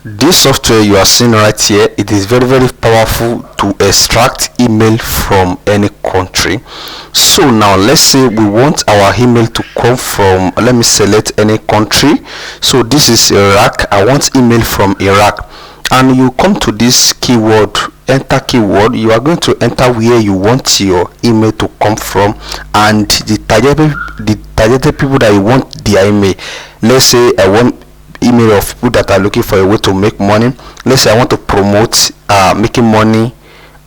This software you are seeing right here, it is very powerful to extract email from any country. So now let's say we want our email to come from, let me select any country. So this is Iraq. I want email from Iraq, and you come to this keyword, enter keyword. You are going to enter where you want your email to come from and the targeted people that you want their email. Let's say I want email of people that are looking for a way to make money. Let's say I want to promote making money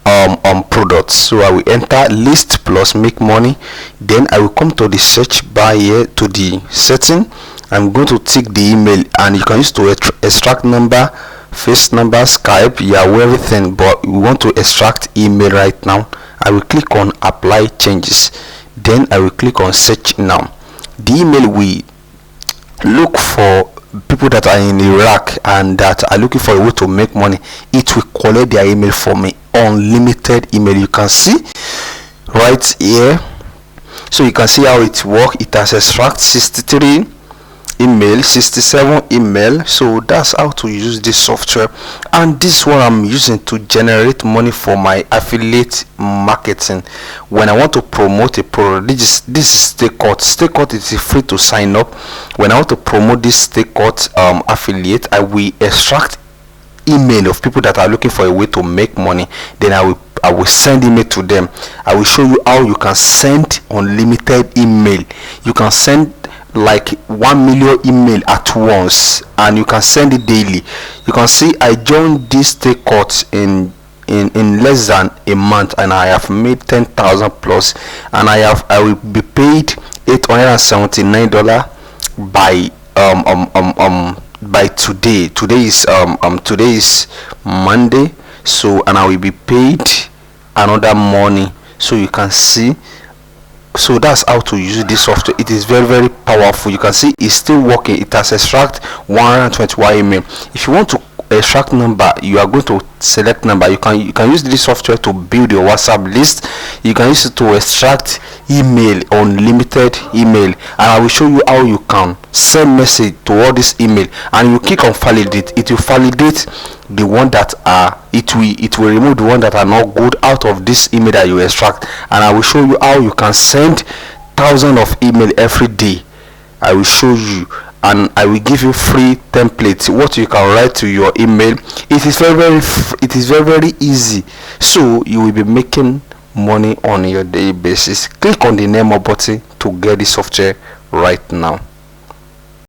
on products. So I will enter list plus make money. Then I will come to the search bar here, to the setting. I'm going to tick the email, and you can use to extract number, face number, Skype, Yahoo, everything, but we want to extract email right now. I will click on apply changes. Then I will click on search now. The email we look for people that are in Iraq and that are looking for a way to make money, it will collect their email for me. Unlimited email, you can see right here. So you can see how it works. It has extract 63 email, 67 email. So that's how to use this software, and this is what I'm using to generate money for my affiliate marketing. When I want to promote a product, this is Stakecut. Stakecut is free to sign up. When I want to promote this Stakecut affiliate, I will extract email of people that are looking for a way to make money. Then I will send email to them. I will show you how you can send unlimited email. You can send like 1 million email at once, and you can send it daily. You can see I joined this Stakecut in less than a month, and I have made 10,000 plus, and I will be paid $879 by today. Today is Monday, so, and I will be paid another money. So you can see. So that's how to use this software. It is very powerful. You can see it's still working. It has extract 121 email. If you want to extract number, you are going to select number. You can use this software to build your WhatsApp list. You can use it to extract email, unlimited email, and I will show you how you can send message to all this email, and you click on validate. It will validate the one that are, it will remove the one that are not good out of this email that you extract, and I will show you how you can send thousands of email every day. I will show you, and I will give you free templates what you can write to your email. It is very easy. So you will be making money on your daily basis. Click on the name button to get the software right now.